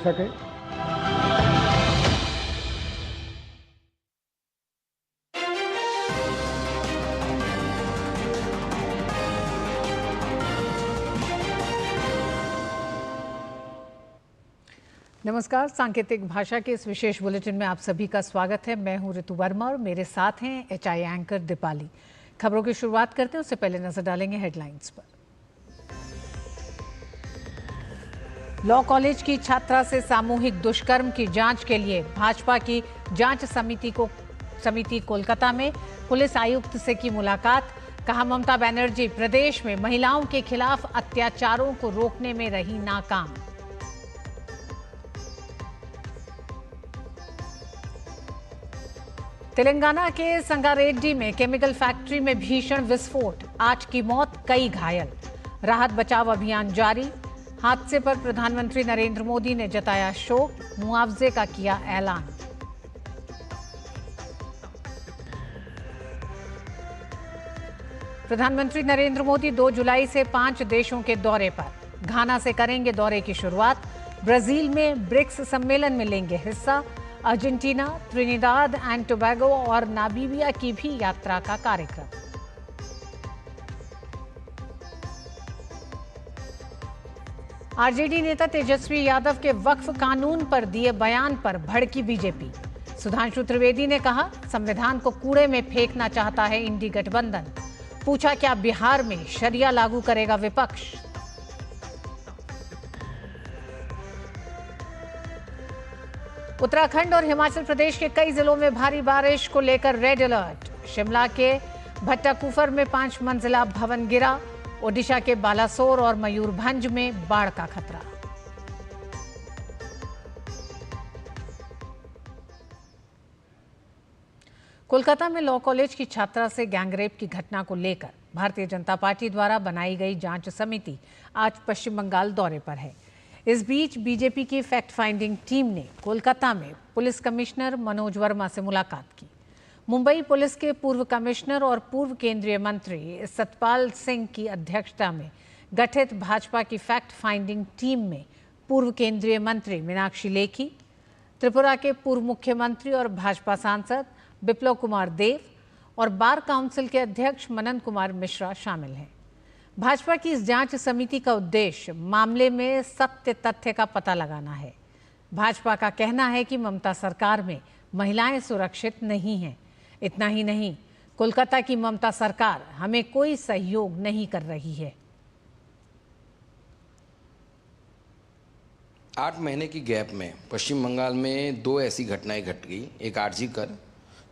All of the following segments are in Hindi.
सके। नमस्कार, सांकेतिक भाषा के इस विशेष बुलेटिन में आप सभी का स्वागत है। मैं हूं ऋतु वर्मा और मेरे साथ हैं एचआई एंकर दीपाली। खबरों की शुरुआत करते हैं, उससे पहले नजर डालेंगे हेडलाइंस पर। लॉ कॉलेज की छात्रा से सामूहिक दुष्कर्म की जांच के लिए भाजपा की जांच समिति कोलकाता में। पुलिस आयुक्त से की मुलाकात। कहा, ममता बनर्जी प्रदेश में महिलाओं के खिलाफ अत्याचारों को रोकने में रही नाकाम। तेलंगाना के संगारेड्डी में केमिकल फैक्ट्री में भीषण विस्फोट, 8 की मौत, कई घायल। राहत बचाव अभियान जारी। हादसे पर प्रधानमंत्री नरेंद्र मोदी ने जताया शोक, मुआवजे का किया ऐलान। प्रधानमंत्री नरेंद्र मोदी 2 जुलाई से 5 देशों के दौरे पर। घाना से करेंगे दौरे की शुरुआत। ब्राजील में ब्रिक्स सम्मेलन में लेंगे हिस्सा। अर्जेंटीना, त्रिनिदाद एंड टोबैगो और नामीबिया की भी यात्रा का कार्यक्रम। आरजेडी नेता तेजस्वी यादव के वक्फ कानून पर दिए बयान पर भड़की बीजेपी। सुधांशु त्रिवेदी ने कहा, संविधान को कूड़े में फेंकना चाहता है इंडी गठबंधन। पूछा, क्या बिहार में शरिया लागू करेगा विपक्ष? उत्तराखंड और हिमाचल प्रदेश के कई जिलों में भारी बारिश को लेकर रेड अलर्ट। शिमला के भट्टाकुफर में 5 मंजिला भवन गिरा। ओडिशा के बालासोर और मयूरभंज में बाढ़ का खतरा। कोलकाता में लॉ कॉलेज की छात्रा से गैंगरेप की घटना को लेकर भारतीय जनता पार्टी द्वारा बनाई गई जांच समिति आज पश्चिम बंगाल दौरे पर है। इस बीच बीजेपी की फैक्ट फाइंडिंग टीम ने कोलकाता में पुलिस कमिश्नर मनोज वर्मा से मुलाकात की। मुंबई पुलिस के पूर्व कमिश्नर और पूर्व केंद्रीय मंत्री सतपाल सिंह की अध्यक्षता में गठित भाजपा की फैक्ट फाइंडिंग टीम में पूर्व केंद्रीय मंत्री मीनाक्षी लेखी, त्रिपुरा के पूर्व मुख्यमंत्री और भाजपा सांसद बिप्लब कुमार देव और बार काउंसिल के अध्यक्ष मनन कुमार मिश्रा शामिल हैं। भाजपा की इस जांच समिति का उद्देश्य मामले में सत्य तथ्य का पता लगाना है। भाजपा का कहना है कि ममता सरकार में महिलाएं सुरक्षित नहीं हैं। इतना ही नहीं, कोलकाता की ममता सरकार हमें कोई सहयोग नहीं कर रही है। 8 महीने की गैप में पश्चिम बंगाल में 2 ऐसी घटनाएं घट गई। एक आरजी कर,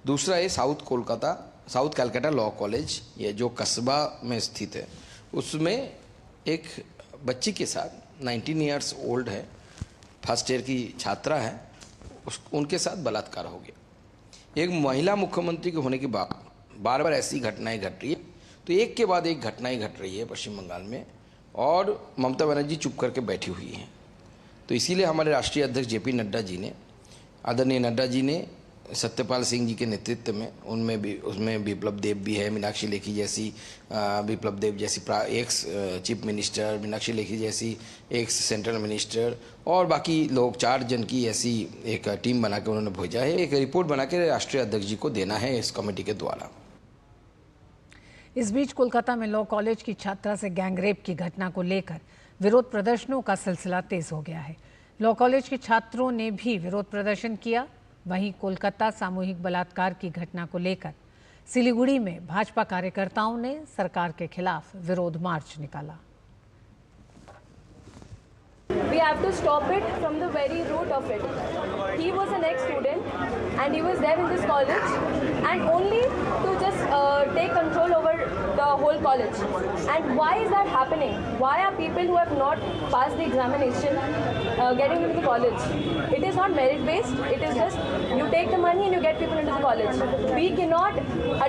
दूसरा है साउथ कैलकाटा लॉ कॉलेज, ये जो कस्बा में स्थित है, उसमें एक बच्ची के साथ 19 इयर्स ओल्ड है, फर्स्ट ईयर की छात्रा है, उनके साथ बलात्कार हो गया। एक महिला मुख्यमंत्री के होने के बाद बार बार ऐसी घटनाएं घट रही है, तो एक के बाद एक घटनाएं घट रही है पश्चिम बंगाल में, और ममता बनर्जी चुप करके बैठी हुई हैं। तो इसीलिए हमारे राष्ट्रीय अध्यक्ष जेपी नड्डा जी ने, आदरणीय नड्डा जी ने सत्यपाल सिंह जी के नेतृत्व में, उसमें बिप्लब देव भी है, मीनाक्षी लेखी जैसी, बिप्लब देव जैसी ex chief minister, Meenakshi Lekhi जैसी एक्स सेंट्रल मिनिस्टर, और बाकी लोग 4 जन की ऐसी एक टीम बना के उन्होंने भेजा है। एक रिपोर्ट बना के राष्ट्रीय अध्यक्ष जी को देना है इस कमेटी के द्वारा। इस बीच कोलकाता में लॉ कॉलेज की छात्रा से गैंगरेप की घटना को लेकर विरोध प्रदर्शनों का सिलसिला तेज हो गया है। लॉ कॉलेज के छात्रों ने भी विरोध प्रदर्शन किया। वहीं कोलकाता सामूहिक बलात्कार की घटना को लेकर सिलीगुड़ी में भाजपा कार्यकर्ताओं ने सरकार के खिलाफ विरोध मार्च निकाला। We have to stop it from the very root of it. He was an ex-student and he was there in this college, and only to just take control over the whole college. And why is that happening? Why are people who have not passed the examination getting into the college? It is not merit-based. It is just you take the money and you get people into the college. We cannot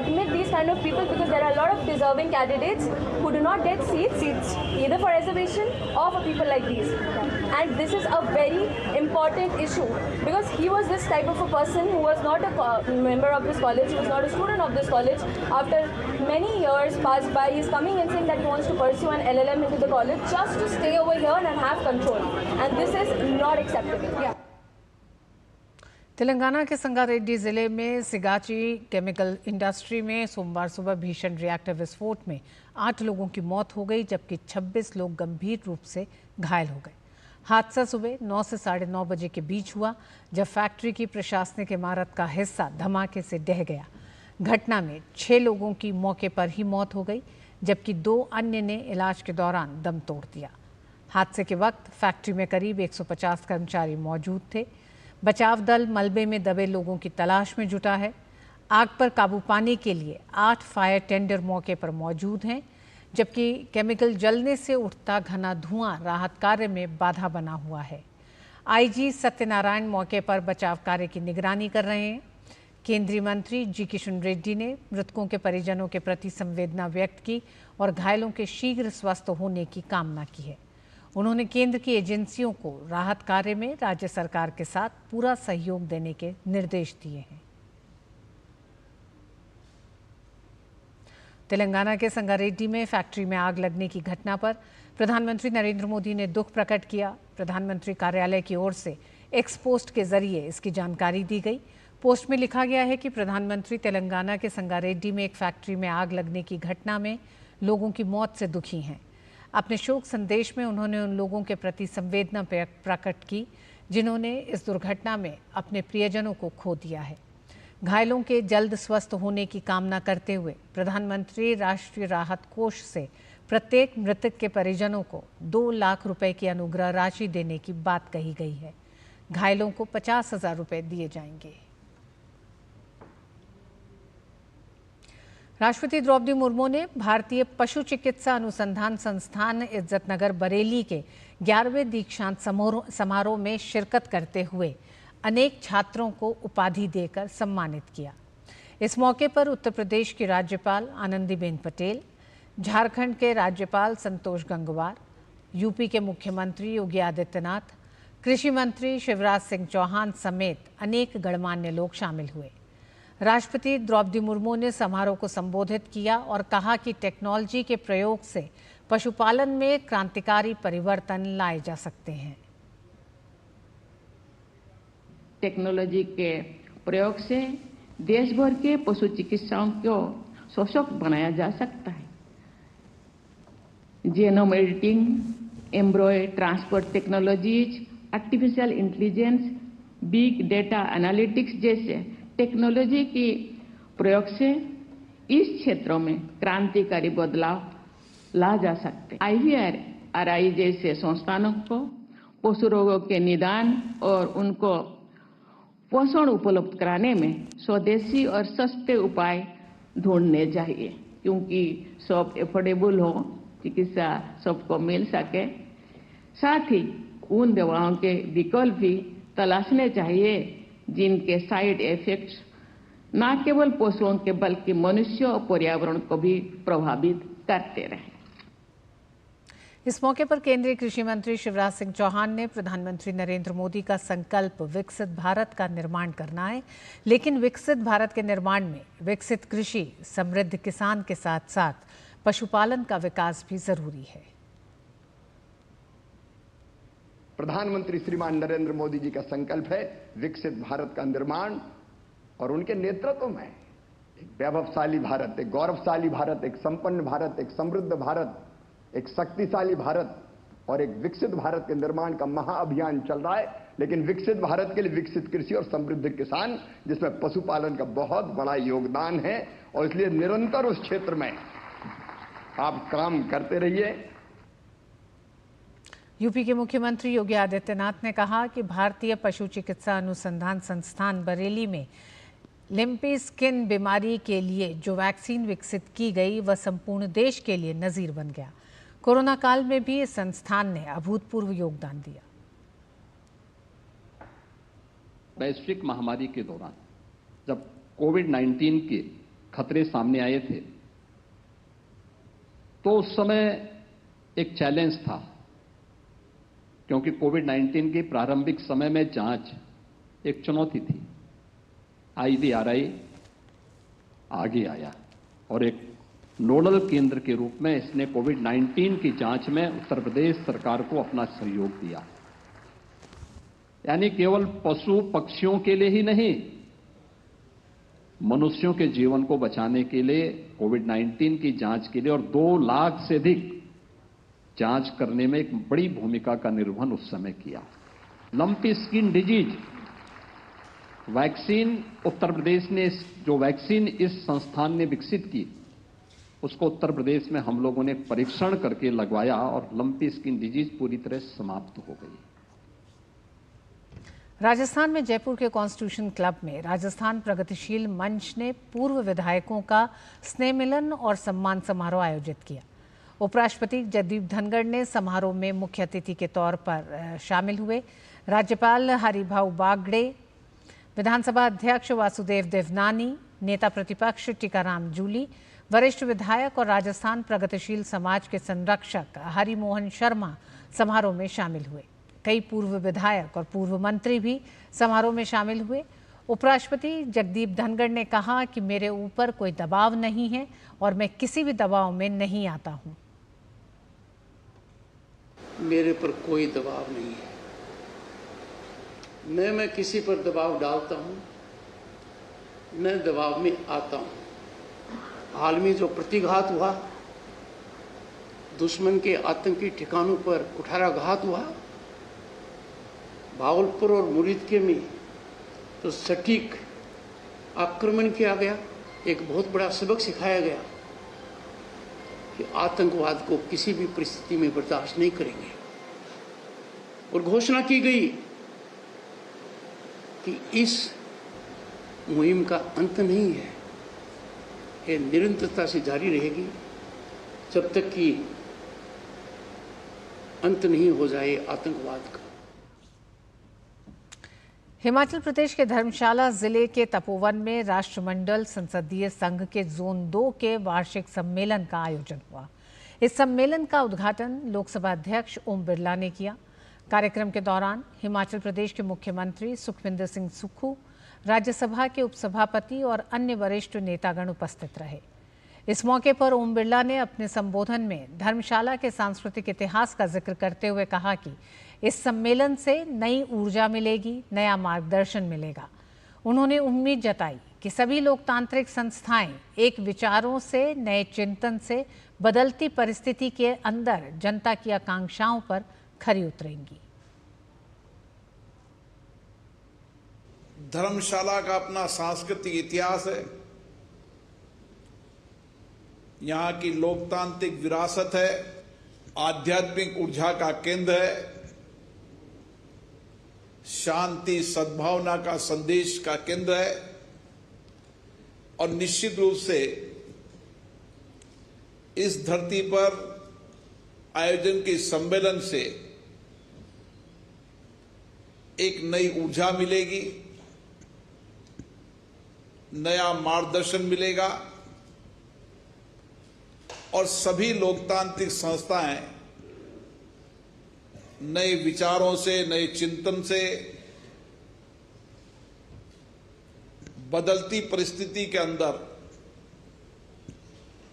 admit these kind of people because there are a lot of deserving candidates who do not get seats either for reservation or for people like these. And this is a very important important issue because he was this type of a person who was not a member of this college, he was not a student of this college. After many years passed by, he's coming and saying that he wants to pursue an LLM into the college just to stay over here and have control. And this is not acceptable. Yeah. Telangana के संगारेड्डी जिले में सिगाची केमिकल इंडस्ट्री में सोमवार सुबह भीषण रिएक्टर विस्फोट में 8 लोगों की मौत हो गई, जबकि 26 लोग गंभीर रूप से घायल हो गए। हादसा सुबह 9 से 9:30 बजे के बीच हुआ, जब फैक्ट्री की प्रशासनिक इमारत का हिस्सा धमाके से ढह गया। घटना में 6 लोगों की मौके पर ही मौत हो गई, जबकि 2 अन्य ने इलाज के दौरान दम तोड़ दिया। हादसे के वक्त फैक्ट्री में करीब 150 कर्मचारी मौजूद थे। बचाव दल मलबे में दबे लोगों की तलाश में जुटा है। आग पर काबू पाने के लिए 8 फायर टेंडर मौके पर मौजूद हैं, जबकि केमिकल जलने से उठता घना धुआं राहत कार्य में बाधा बना हुआ है। आईजी सत्यनारायण मौके पर बचाव कार्य की निगरानी कर रहे हैं। केंद्रीय मंत्री जी किशन रेड्डी ने मृतकों के परिजनों के प्रति संवेदना व्यक्त की और घायलों के शीघ्र स्वस्थ होने की कामना की है। उन्होंने केंद्र की एजेंसियों को राहत कार्य में राज्य सरकार के साथ पूरा सहयोग देने के निर्देश दिए हैं। तेलंगाना के संगारेड्डी में फैक्ट्री में आग लगने की घटना पर प्रधानमंत्री नरेंद्र मोदी ने दुख प्रकट किया। प्रधानमंत्री कार्यालय की ओर से एक्स पोस्ट के जरिए इसकी जानकारी दी गई। पोस्ट में लिखा गया है कि प्रधानमंत्री तेलंगाना के संगारेड्डी में एक फैक्ट्री में आग लगने की घटना में लोगों की मौत से दुखी हैं। अपने शोक संदेश में उन्होंने उन लोगों के प्रति संवेदना प्रकट की जिन्होंने इस दुर्घटना में अपने प्रियजनों को खो दिया है। घायलों के जल्द स्वस्थ होने की कामना करते हुए प्रधानमंत्री राष्ट्रीय राहत कोष से प्रत्येक मृतक के परिजनों को 2 लाख रुपए की अनुग्रह राशि देने की बात कही गई है। घायलों को 50,000 रुपए दिए जाएंगे। राष्ट्रपति द्रौपदी मुर्मू ने भारतीय पशु चिकित्सा अनुसंधान संस्थान इज्जतनगर बरेली के 11वें दीक्षांत समारोह में शिरकत करते हुए अनेक छात्रों को उपाधि देकर सम्मानित किया। इस मौके पर उत्तर प्रदेश की राज्यपाल आनंदीबेन पटेल, झारखंड के राज्यपाल संतोष गंगवार, यूपी के मुख्यमंत्री योगी आदित्यनाथ, कृषि मंत्री शिवराज सिंह चौहान समेत अनेक गणमान्य लोग शामिल हुए। राष्ट्रपति द्रौपदी मुर्मू ने समारोह को संबोधित किया और कहा कि टेक्नोलॉजी के प्रयोग से पशुपालन में क्रांतिकारी परिवर्तन लाए जा सकते हैं। टेक्नोलॉजी के प्रयोग से देश भर के पशु चिकित्सकों को सशक्त बनाया जा सकता है। Genome editing, एम्ब्रॉय transfer technologies, artificial intelligence, big data analytics जैसे टेक्नोलॉजी की प्रयोग से इस क्षेत्रों में क्रांतिकारी बदलाव ला जा सकते। IVRI जैसे संस्थानों को पशु रोगों के निदान और उनको पोषण उपलब्ध कराने में स्वदेशी और सस्ते उपाय ढूंढने चाहिए, क्योंकि सब एफोर्डेबल हो, चिकित्सा सबको मिल सके। साथ ही उन दवाओं के विकल्प भी तलाशने चाहिए जिनके साइड इफेक्ट्स न केवल पशुओं के बल्कि मनुष्य और पर्यावरण को भी प्रभावित करते रहे। इस मौके पर केंद्रीय कृषि मंत्री शिवराज सिंह चौहान ने प्रधानमंत्री नरेंद्र मोदी का संकल्प विकसित भारत का निर्माण करना है, लेकिन विकसित भारत के निर्माण में विकसित कृषि, समृद्ध किसान के साथ साथ पशुपालन का विकास भी जरूरी है। प्रधानमंत्री श्रीमान नरेंद्र मोदी जी का संकल्प है विकसित भारत का निर्माण, और उनके नेतृत्व में एक वैभवशाली भारत, एक गौरवशाली भारत, एक संपन्न भारत, एक समृद्ध भारत, एक शक्तिशाली भारत और एक विकसित भारत के निर्माण का महाअभियान चल रहा है। लेकिन विकसित भारत के लिए विकसित कृषि और समृद्ध किसान, जिसमें पशुपालन का बहुत बड़ा योगदान है, और इसलिए निरंतर उस क्षेत्र में आप काम करते रहिए। यूपी के मुख्यमंत्री योगी आदित्यनाथ ने कहा कि भारतीय पशु चिकित्सा अनुसंधान संस्थान बरेली में लिम्पी स्किन बीमारी के लिए जो वैक्सीन विकसित की गई वह संपूर्ण देश के लिए नजीर बन गया। कोरोना काल में भी इस संस्थान ने अभूतपूर्व योगदान दिया। वैश्विक महामारी के दौरान जब कोविड-19 के खतरे सामने आए थे, तो उस समय एक चैलेंज था क्योंकि कोविड-19 के प्रारंभिक समय में जांच एक चुनौती थी। IVRI आगे आया और एक नोडल केंद्र के रूप में इसने कोविड-19 की जांच में उत्तर प्रदेश सरकार को अपना सहयोग दिया। यानी केवल पशु पक्षियों के लिए ही नहीं, मनुष्यों के जीवन को बचाने के लिए, कोविड-19 की जांच के लिए, और 2 लाख से अधिक जांच करने में एक बड़ी भूमिका का निर्वहन उस समय किया। Lumpy skin disease vaccine, Uttar Pradesh ने जो वैक्सीन इस संस्थान ने विकसित की, उसको उत्तर प्रदेश में हम लोगों ने परीक्षण करके लगवाया और लंपी स्किन डिजीज पूरी तरह समाप्त हो गई। राजस्थान में जयपुर के कॉन्स्टिट्यूशन क्लब में राजस्थान प्रगतिशील मंच ने पूर्व विधायकों का स्नेह मिलन और सम्मान समारोह आयोजित किया। उपराष्ट्रपति जगदीप धनखड़ ने समारोह में मुख्य अतिथि के तौर पर शामिल हुए। राज्यपाल हरिभाऊ बागड़े, विधानसभा अध्यक्ष वासुदेव देवनानी, नेता प्रतिपक्ष टीकाराम जूली, वरिष्ठ विधायक और राजस्थान प्रगतिशील समाज के संरक्षक हरिमोहन शर्मा समारोह में शामिल हुए। कई पूर्व विधायक और पूर्व मंत्री भी समारोह में शामिल हुए। उपराष्ट्रपति जगदीप धनखड़ ने कहा कि मेरे ऊपर कोई दबाव नहीं है और मैं किसी भी दबाव में नहीं आता हूं। मेरे पर कोई दबाव नहीं है, न मैं किसी पर दबाव डालता हूं, न दबाव में आता हूं। हाल में जो प्रतिघात हुआ, दुश्मन के आतंकी ठिकानों पर कुठाराघात हुआ, भावलपुर और मुरीदके में तो सटीक आक्रमण किया गया, एक बहुत बड़ा सबक सिखाया गया कि आतंकवाद को किसी भी परिस्थिति में बर्दाश्त नहीं करेंगे। और घोषणा की गई कि इस मुहिम का अंत नहीं है, ये निरंतरता से जारी रहेगी जब तक कि अंत नहीं हो जाए आतंकवाद का। हिमाचल प्रदेश के धर्मशाला जिले के तपोवन में राष्ट्रमंडल संसदीय संघ के जोन 2 के वार्षिक सम्मेलन का आयोजन हुआ। इस सम्मेलन का उद्घाटन लोकसभा अध्यक्ष ओम बिरला ने किया। कार्यक्रम के दौरान हिमाचल प्रदेश के मुख्यमंत्री सुखविंदर सिंह सुक्खू, राज्यसभा के उपसभापति और अन्य वरिष्ठ नेतागण उपस्थित रहे। इस मौके पर ओम बिरला ने अपने संबोधन में धर्मशाला के सांस्कृतिक इतिहास का जिक्र करते हुए कहा कि इस सम्मेलन से नई ऊर्जा मिलेगी, नया मार्गदर्शन मिलेगा। उन्होंने उम्मीद जताई कि सभी लोकतांत्रिक संस्थाएं एक विचारों से, नए चिंतन से बदलती परिस्थिति के अंदर जनता की आकांक्षाओं पर खरी उतरेंगी। धर्मशाला का अपना सांस्कृतिक इतिहास है, यहाँ की लोकतांत्रिक विरासत है, आध्यात्मिक ऊर्जा का केंद्र है, शांति सद्भावना का संदेश का केंद्र है और निश्चित रूप से इस धरती पर आयोजन के सम्मेलन से एक नई ऊर्जा मिलेगी, नया मार्गदर्शन मिलेगा और सभी लोकतांत्रिक संस्थाएं नए विचारों से, नए चिंतन से बदलती परिस्थिति के अंदर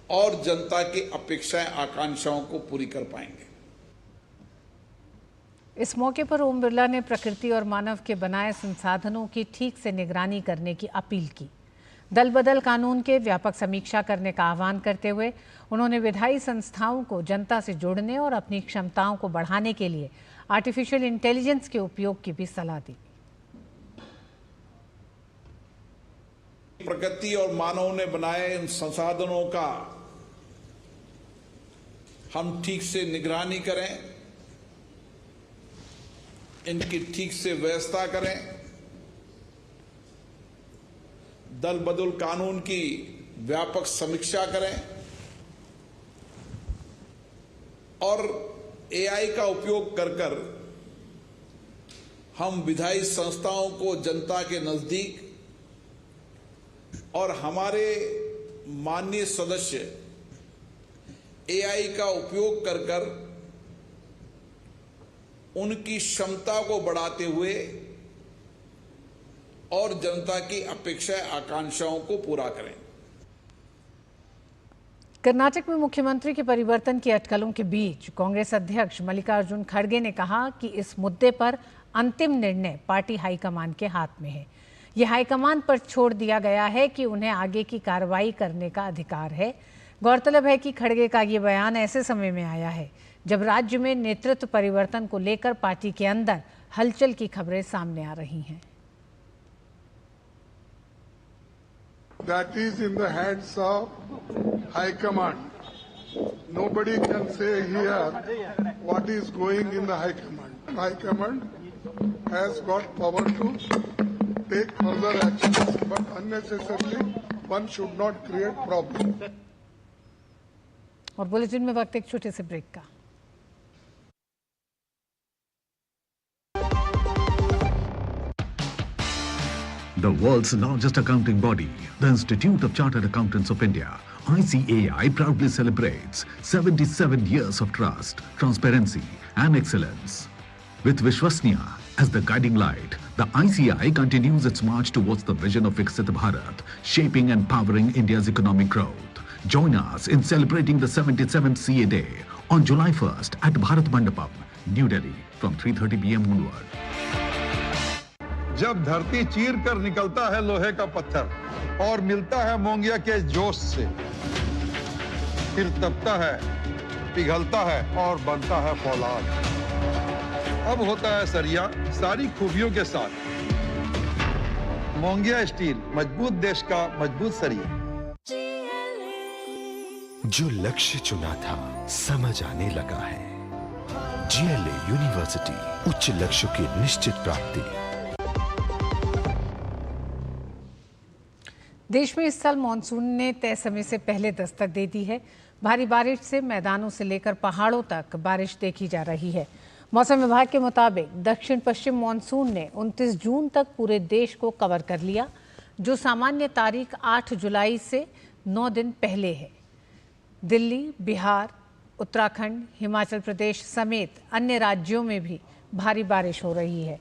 और जनता की अपेक्षाएं, आकांक्षाओं को पूरी कर पाएंगे। इस मौके पर ओम बिरला ने प्रकृति और मानव के बनाए संसाधनों की ठीक से निगरानी करने की अपील की। दल बदल कानून के व्यापक समीक्षा करने का आह्वान करते हुए उन्होंने विधायी संस्थाओं को जनता से जुड़ने और अपनी क्षमताओं को बढ़ाने के लिए आर्टिफिशियल इंटेलिजेंस के उपयोग की भी सलाह दी। प्रकृति और मानव ने बनाए इन संसाधनों का हम ठीक से निगरानी करें, इनकी ठीक से व्यवस्था करें, दल बदल कानून की व्यापक समीक्षा करें और एआई का उपयोग कर हम विधायी संस्थाओं को जनता के नजदीक और हमारे माननीय सदस्य एआई का उपयोग कर उनकी क्षमता को बढ़ाते हुए और जनता की अपेक्षा आकांक्षाओं को पूरा करें। कर्नाटक में मुख्यमंत्री के परिवर्तन की अटकलों के बीच कांग्रेस अध्यक्ष मल्लिकार्जुन खड़गे ने कहा कि इस मुद्दे पर अंतिम निर्णय पार्टी हाईकमान के हाथ में है। यह हाईकमान पर छोड़ दिया गया है कि उन्हें आगे की कार्रवाई करने का अधिकार है। गौरतलब है कि खड़गे का ये बयान ऐसे समय में आया है जब राज्य में नेतृत्व परिवर्तन को लेकर पार्टी के अंदर हलचल की खबरें सामने आ रही हैं। That is in the hands of High Command. Nobody can say here what is going in the High Command. High Command has got power to take further actions, but unnecessarily one should not create problem. और बुलेटिन में वक्त एक छोटे से ब्रेक का। The world's largest accounting body, the Institute of Chartered Accountants of India, ICAI, proudly celebrates 77 years of trust, transparency and excellence. With Vishwasniya as the guiding light, the ICAI continues its march towards the vision of Viksit Bharat, shaping and powering India's economic growth. Join us in celebrating the 77th CA Day on July 1st at Bharat Mandapam, New Delhi from 3:30 p.m. onward. जब धरती चीर कर निकलता है लोहे का पत्थर और मिलता है मोंगिया के जोश से, फिर तपता है, पिघलता है और बनता है फौलाद। अब होता है सरिया सारी खूबियों के साथ। मोंगिया स्टील, मजबूत देश का मजबूत सरिया। जो लक्ष्य चुना था समझ आने लगा है। GLA यूनिवर्सिटी, उच्च लक्ष्य की निश्चित प्राप्ति। देश में इस साल मानसून ने तय समय से पहले दस्तक दे दी है। भारी बारिश से मैदानों से लेकर पहाड़ों तक बारिश देखी जा रही है। मौसम विभाग के मुताबिक दक्षिण पश्चिम मानसून ने 29 जून तक पूरे देश को कवर कर लिया, जो सामान्य तारीख 8 जुलाई से 9 दिन पहले है। दिल्ली, बिहार, उत्तराखंड, हिमाचल प्रदेश समेत अन्य राज्यों में भी भारी बारिश हो रही है।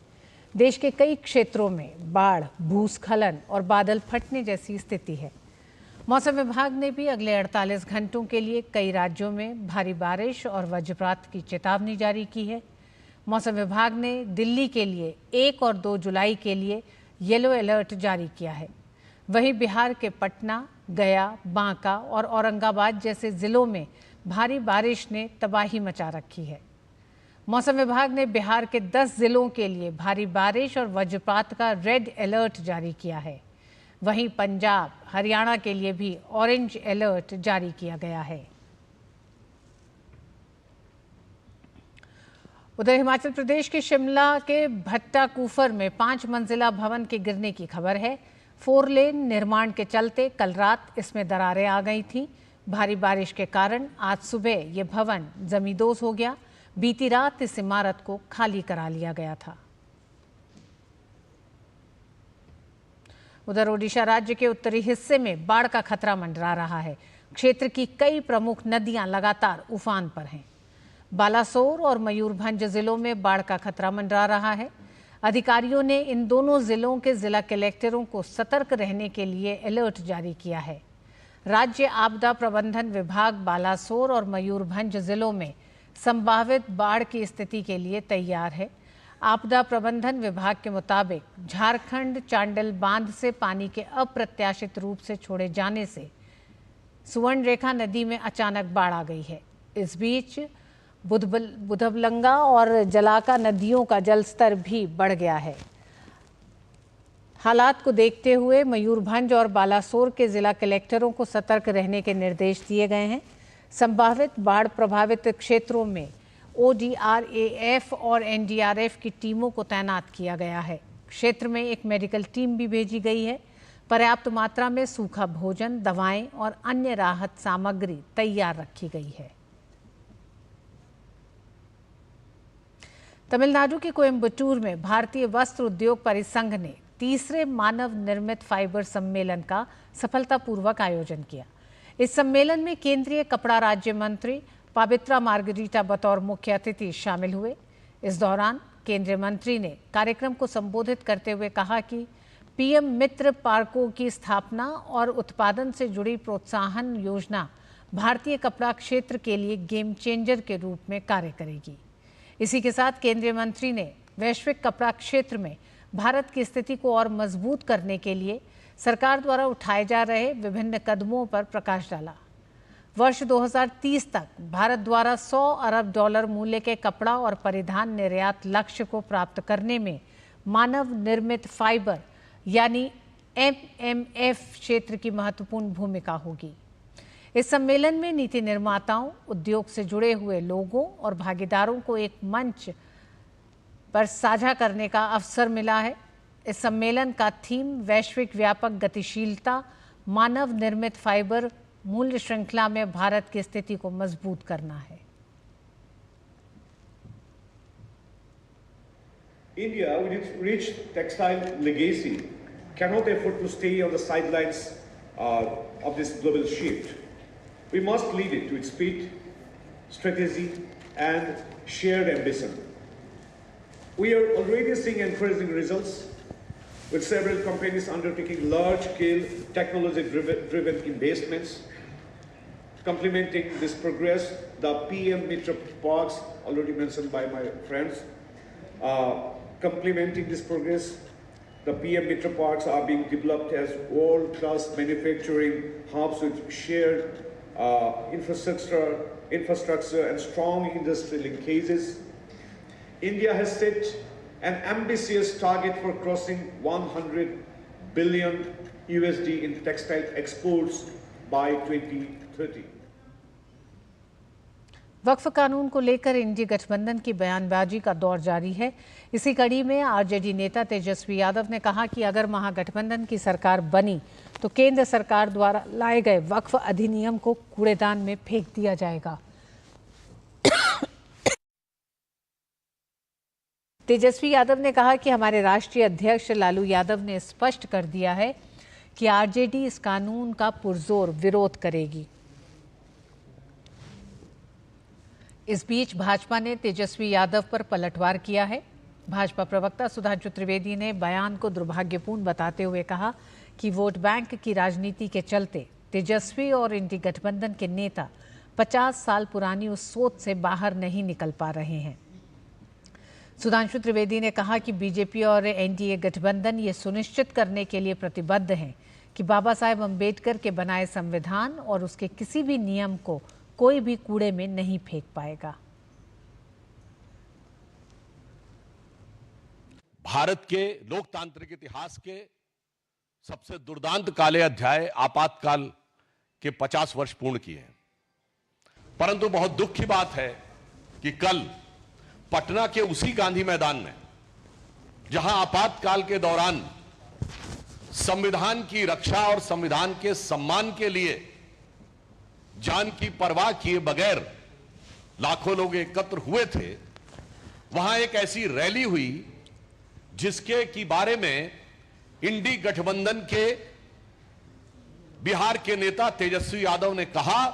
देश के कई क्षेत्रों में बाढ़, भूस्खलन और बादल फटने जैसी स्थिति है। मौसम विभाग ने भी अगले 48 घंटों के लिए कई राज्यों में भारी बारिश और वज्रपात की चेतावनी जारी की है। मौसम विभाग ने दिल्ली के लिए 1 और 2 जुलाई के लिए येलो अलर्ट जारी किया है। वहीं बिहार के पटना, गया, बांका और औरंगाबाद जैसे जिलों में भारी बारिश ने तबाही मचा रखी है। मौसम विभाग ने बिहार के 10 जिलों के लिए भारी बारिश और वज्रपात का रेड अलर्ट जारी किया है। वहीं पंजाब, हरियाणा के लिए भी ऑरेंज अलर्ट जारी किया गया है। उधर हिमाचल प्रदेश के शिमला के भट्टा कूफर में 5 मंजिला भवन के गिरने की खबर है। 4 लेन निर्माण के चलते कल रात इसमें दरारें आ गई थीं। भारी बारिश के कारण आज सुबह ये भवन जमींदोज हो गया। बीती रात इस इमारत को खाली करा लिया गया था। उधर ओडिशा राज्य के उत्तरी हिस्से में बाढ़ का खतरा मंडरा रहा है। क्षेत्र की कई प्रमुख नदियां लगातार उफान पर हैं। बालासोर और मयूरभंज जिलों में बाढ़ का खतरा मंडरा रहा है। अधिकारियों ने इन दोनों जिलों के जिला कलेक्टरों को सतर्क रहने के लिए अलर्ट जारी किया है। राज्य आपदा प्रबंधन विभाग बालासोर और मयूरभंज जिलों में संभावित बाढ़ की स्थिति के लिए तैयार है। आपदा प्रबंधन विभाग के मुताबिक झारखंड चांडल बांध से पानी के अप्रत्याशित रूप से छोड़े जाने से सुवर्णरेखा नदी में अचानक बाढ़ आ गई है। इस बीच बुधबलंगा और जलाका नदियों का जलस्तर भी बढ़ गया है। हालात को देखते हुए मयूरभंज और बालासोर के जिला कलेक्टरों को सतर्क रहने के निर्देश दिए गए हैं। संभावित बाढ़ प्रभावित क्षेत्रों में ODRAF और NDRF की टीमों को तैनात किया गया है। क्षेत्र में एक मेडिकल टीम भी भेजी गई है। पर्याप्त मात्रा में सूखा भोजन, दवाएं और अन्य राहत सामग्री तैयार रखी गई है। तमिलनाडु के कोयम्बटूर में भारतीय वस्त्र उद्योग परिसंघ ने तीसरे मानव निर्मित फाइबर सम्मेलन का सफलतापूर्वक आयोजन किया। इस सम्मेलन में केंद्रीय कपड़ा राज्य मंत्री पवित्रा मार्गरीटा बतौर मुख्य अतिथि शामिल हुए। इस दौरान केंद्रीय मंत्री ने कार्यक्रम को संबोधित करते हुए कहा कि पीएम मित्र पार्कों की स्थापना और उत्पादन से जुड़ी प्रोत्साहन योजना भारतीय कपड़ा क्षेत्र के लिए गेम चेंजर के रूप में कार्य करेगी। इसी के साथ केंद्रीय मंत्री ने वैश्विक कपड़ा क्षेत्र में भारत की स्थिति को और मजबूत करने के लिए सरकार द्वारा उठाए जा रहे विभिन्न कदमों पर प्रकाश डाला। वर्ष 2030 तक भारत द्वारा $100 अरब मूल्य के कपड़ा और परिधान निर्यात लक्ष्य को प्राप्त करने में मानव निर्मित फाइबर यानी MMF क्षेत्र की महत्वपूर्ण भूमिका होगी। इस सम्मेलन में नीति निर्माताओं, उद्योग से जुड़े हुए लोगों और भागीदारों को एक मंच पर साझा करने का अवसर मिला है। इस सम्मेलन का थीम वैश्विक व्यापक गतिशीलता, मानव निर्मित फाइबर मूल्य श्रृंखला में भारत की स्थिति को मजबूत करना है। India, with its rich textile legacy, cannot afford to stay on the sidelines of this global shift. We must lead it to its speed, strategy, and shared ambition. We are already seeing encouraging results, with several companies undertaking large-scale technology-driven investments. Complementing this progress, the PM Mitra Parks, already mentioned by my friends, complementing this progress, the PM Mitra Parks are being developed as world-class manufacturing hubs with shared infrastructure and strong industry linkages. India has set an ambitious target for crossing $100 billion in textile exports by 2030. वक्फ कानून को लेकर इंडी गठबंधन की बयानबाजी का दौर जारी है। इसी कड़ी में आरजेडी नेता तेजस्वी यादव ने कहा कि अगर महागठबंधन की सरकार बनी तो केंद्र सरकार द्वारा लाए गए वक्फ अधिनियम को कूड़ेदान में फेंक दिया जाएगा। तेजस्वी यादव ने कहा कि हमारे राष्ट्रीय अध्यक्ष लालू यादव ने स्पष्ट कर दिया है कि आरजेडी इस कानून का पुरजोर विरोध करेगी। इस बीच भाजपा ने तेजस्वी यादव पर पलटवार किया है। भाजपा प्रवक्ता सुधांशु त्रिवेदी ने बयान को दुर्भाग्यपूर्ण बताते हुए कहा कि वोट बैंक की राजनीति के चलते तेजस्वी और इंडी गठबंधन के नेता 50 साल पुरानी उस सोच से बाहर नहीं निकल पा रहे हैं। सुधांशु त्रिवेदी ने कहा कि बीजेपी और एनडीए गठबंधन ये सुनिश्चित करने के लिए प्रतिबद्ध हैं कि बाबा साहेब अम्बेडकर के बनाए संविधान और उसके किसी भी नियम को कोई भी कूड़े में नहीं फेंक पाएगा। भारत के लोकतांत्रिक इतिहास के सबसे दुर्दांत काले अध्याय आपातकाल के 50 वर्ष पूर्ण किए हैं। परंतु बहुत दुख की बात है कि कल पटना के उसी गांधी मैदान में जहां आपातकाल के दौरान संविधान की रक्षा और संविधान के सम्मान के लिए जान की परवाह किए बगैर लाखों लोग एकत्र हुए थे, वहां एक ऐसी रैली हुई जिसके की बारे में इंडी गठबंधन के बिहार के नेता तेजस्वी यादव ने कहा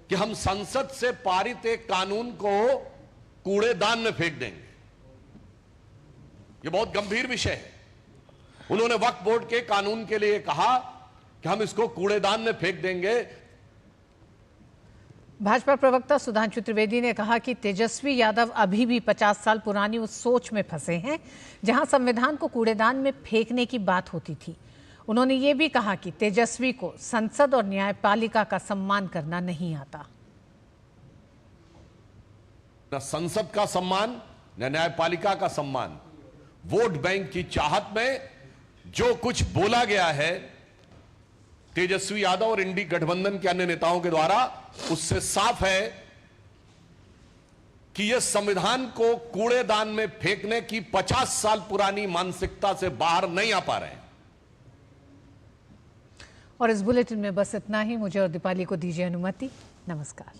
कि हम संसद से पारित एक कानून को कूड़ेदान में फेंक देंगे। यह बहुत गंभीर विषय है। उन्होंने वक्फ बोर्ड के कानून के लिए कहा कि हम इसको कूड़ेदान में फेंक देंगे। भाजपा प्रवक्ता सुधांशु त्रिवेदी ने कहा कि तेजस्वी यादव अभी भी 50 साल पुरानी उस सोच में फंसे हैं जहां संविधान को कूड़ेदान में फेंकने की बात होती थी। उन्होंने ये भी कहा कि तेजस्वी को संसद और न्यायपालिका का सम्मान करना नहीं आता। न संसद का सम्मान न न्यायपालिका का सम्मान। वोट बैंक की चाहत में जो कुछ बोला गया है तेजस्वी यादव और इंडी गठबंधन के अन्य नेताओं के द्वारा, उससे साफ है कि यह संविधान को कूड़ेदान में फेंकने की 50 साल पुरानी मानसिकता से बाहर नहीं आ पा रहे हैं। और इस बुलेटिन में बस इतना ही। मुझे और दीपाली को दीजिए अनुमति। नमस्कार।